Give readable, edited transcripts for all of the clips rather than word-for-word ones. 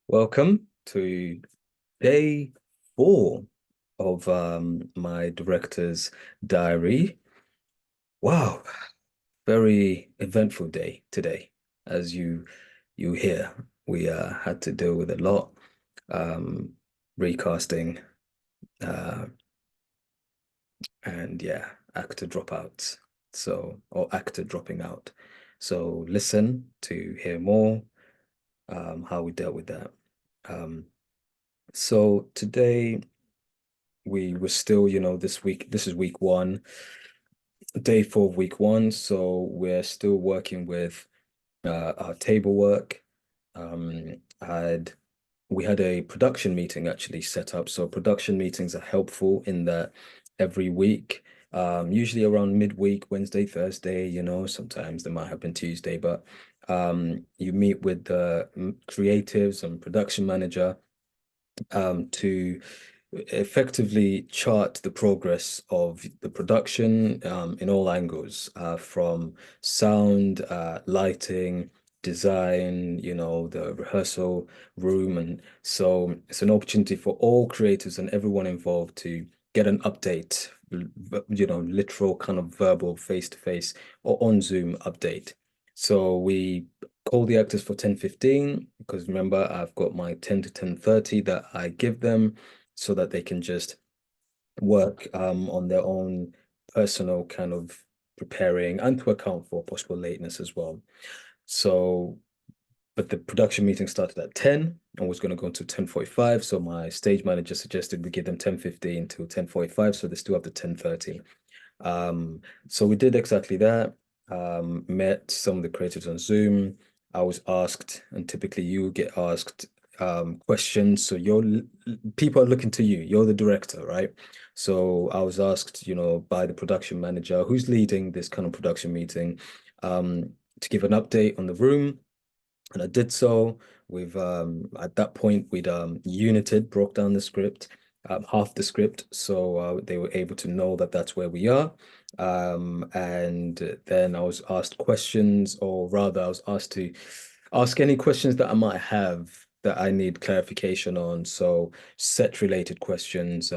Welcome to day 4 of my director's diary. Wow, very eventful day today. As you hear, we had to deal with a lot, um, recasting, uh, and yeah, actor dropouts. Or actor dropping out. So listen to hear more, how we dealt with that. Um, so today. We were still, this week, this is week 1, day 4 of week 1. So we're still working with our table work. I had we had a production meeting actually set up. So production meetings are helpful in that every week, usually around midweek, Wednesday, Thursday, sometimes they might happen Tuesday, but you meet with the creatives and production manager to effectively chart the progress of the production in all angles, from sound, lighting, design, the rehearsal room. And so it's an opportunity for all creators and everyone involved to get an update, literal kind of verbal face-to-face or on Zoom update. So we call the actors for 10:15 because remember I've got my 10 to 10:30 that I give them so that they can just work on their own personal kind of preparing and to account for possible lateness as well. So, but the production meeting started at 10 and was going to go until 10:45. So my stage manager suggested we give them 10:15 to 10:45 so they still have the 10:30. So we did exactly that. Met some of the creators on Zoom. I was asked, and typically you get asked questions. So people are looking to you. You're the director, right? So I was asked, by the production manager who's leading this kind of production meeting, to give an update on the room. And I did so. We've at that point we'd united, broke down the script, half the script, so they were able to know that that's where we are. And then I was asked questions, or rather, I was asked to ask any questions that I might have that I need clarification on. So set related questions,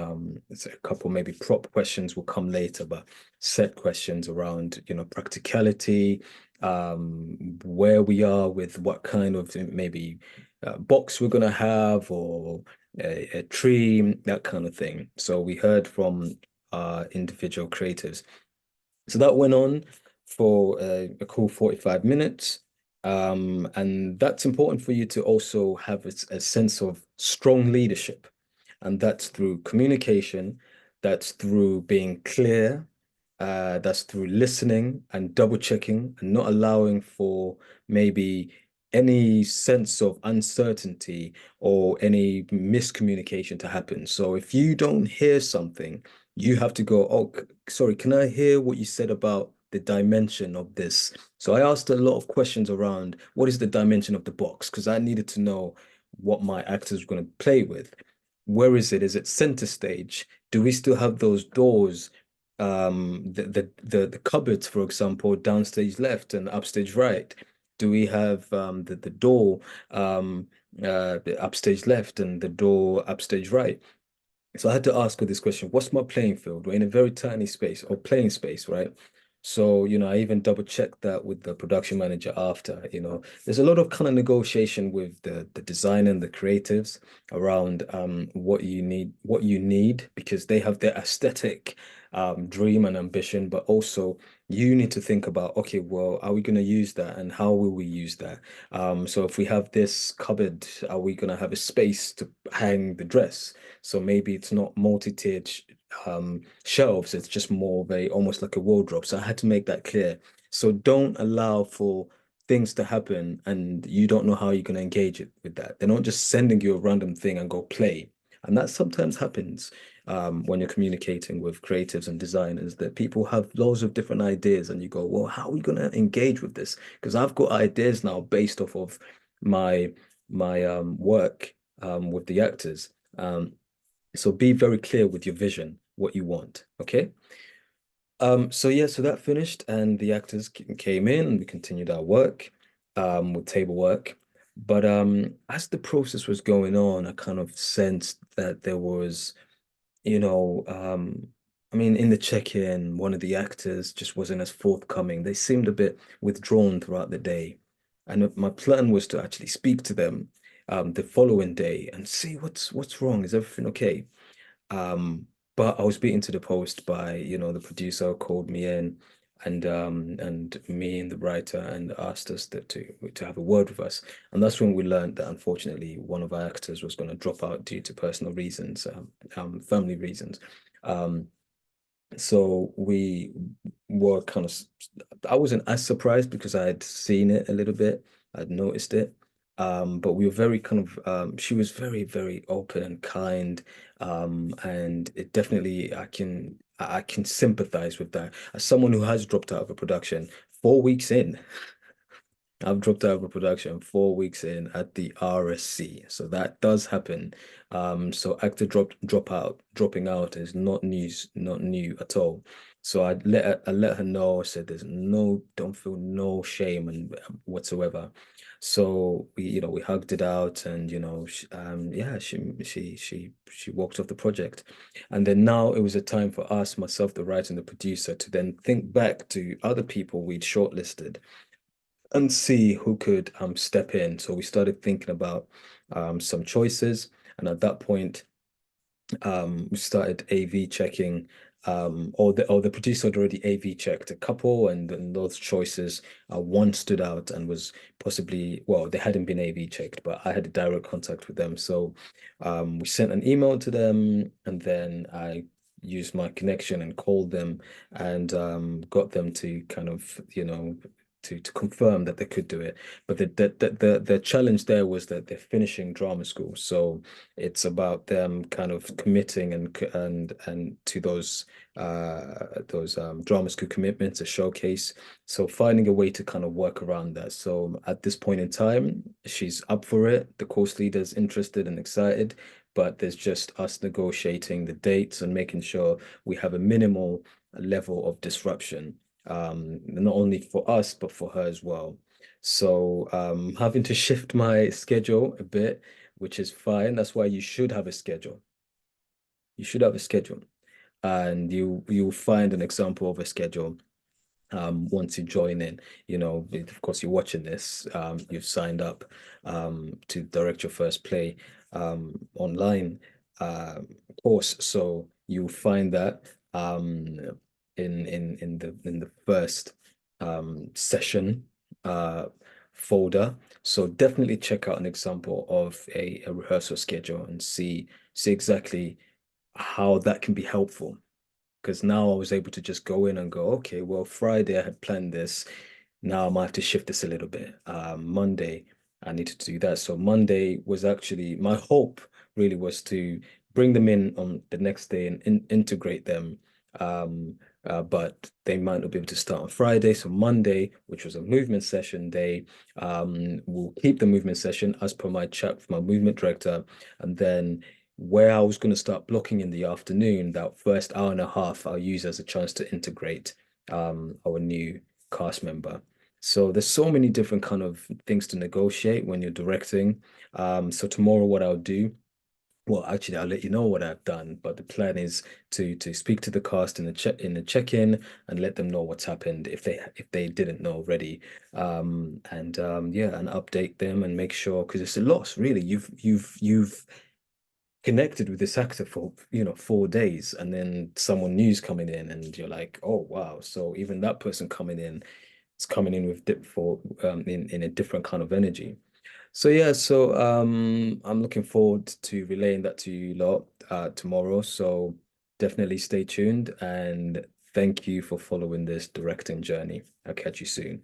it's a couple maybe prop questions will come later, but set questions around, practicality, where we are with what kind of maybe box we're going to have, or a tree, that kind of thing. So we heard from individual creatives. So that went on for a cool 45 minutes. And that's important for you to also have a sense of strong leadership. And that's through communication, that's through being clear, that's through listening and double checking and not allowing for maybe any sense of uncertainty or any miscommunication to happen. So if you don't hear something, you have to go, oh, sorry, can I hear what you said about the dimension of this? So I asked a lot of questions around what is the dimension of the box? Because I needed to know what my actors were going to play with. Where is it? Is it center stage? Do we still have those doors? The cupboards, for example, downstage left and upstage right? Do we have the door the upstage left and the door upstage right? So I had to ask her this question, what's my playing field? We're in a very tiny space or playing space, right? So, I even double checked that with the production manager after, there's a lot of kind of negotiation with the designer and the creatives around what you need because they have their aesthetic dream and ambition, but also you need to think about, okay, well, are we going to use that and how will we use that? So if we have this cupboard, are we going to have a space to hang the dress? So maybe it's not multi-tiered shelves, it's just more of a almost like a wardrobe. So I had to make that clear. So don't allow for things to happen and you don't know how you're going to engage it with that. They're not just sending you a random thing and go play. And that sometimes happens when you're communicating with creatives and designers, that people have loads of different ideas and you go, well, how are we going to engage with this? Because I've got ideas now based off of my work with the actors. So be very clear with your vision, what you want. Okay. So yeah, so that finished and the actors came in and we continued our work with table work. But as the process was going on, I kind of sensed that there was, you know, I mean, in the check-in, one of the actors just wasn't as forthcoming. They seemed a bit withdrawn throughout the day. And my plan was to actually speak to them the following day and see what's wrong. Is everything okay? Um, but I was beaten to the post by, the producer called me in and me and the writer and asked us to have a word with us. And that's when we learned that unfortunately one of our actors was going to drop out due to personal reasons, family reasons. Um, so we were kind of, I wasn't as surprised because I had seen it a little bit. I'd noticed it. But we were very kind of, she was very, very open and kind. And it definitely, I can sympathize with that. As someone who has dropped out of a production 4 weeks in, I've dropped out of a production 4 weeks in at the RSC. So that does happen. So actor dropping out is not new at all. So I let her know, I said there's don't feel no shame and whatsoever. So we hugged it out and yeah, she walked off the project. And then now it was a time for us, myself, the writer and the producer, to then think back to other people we'd shortlisted and see who could step in. So we started thinking about some choices, and at that point, we started AV checking. Or the producer had already AV checked a couple, and then those choices, one stood out and was possibly, well, they hadn't been AV checked, but I had a direct contact with them. So we sent an email to them, and then I used my connection and called them and got them to kind of, to confirm that they could do it. But the challenge there was that they're finishing drama school. So it's about them kind of committing and to those drama school commitments, a showcase. So finding a way to kind of work around that. So at this point in time, she's up for it. The course leader's interested and excited, but there's just us negotiating the dates and making sure we have a minimal level of disruption, not only for us but for her as well. So having to shift my schedule a bit, which is fine. That's why you should have a schedule. You should have a schedule, and you'll find an example of a schedule once you join in. Of course, you're watching this. You've signed up to Direct Your First Play online course, so you'll find that in the first session folder. So definitely check out an example of a rehearsal schedule and see exactly how that can be helpful. Because now I was able to just go in and go, okay, well, Friday I had planned this. Now I might have to shift this a little bit. Monday, I needed to do that. So Monday was actually my hope really was to bring them in on the next day and integrate them. Um, but they might not be able to start on Friday. So Monday, which was a movement session day, we'll keep the movement session as per my chat with my movement director. And then where I was going to start blocking in the afternoon, that first hour and a half, I'll use as a chance to integrate our new cast member. So there's so many different kind of things to negotiate when you're directing. So tomorrow, what I'll do, well, actually, I'll let you know what I've done, but the plan is to speak to the cast in the check-in and let them know what's happened if they didn't know already. And yeah, and update them and make sure because it's a loss, really. You've connected with this actor for 4 days and then someone new's coming in and you're like, oh wow, so even that person coming in is coming in with in a different kind of energy. So yeah, so I'm looking forward to relaying that to you lot tomorrow, so definitely stay tuned and thank you for following this directing journey. I'll catch you soon.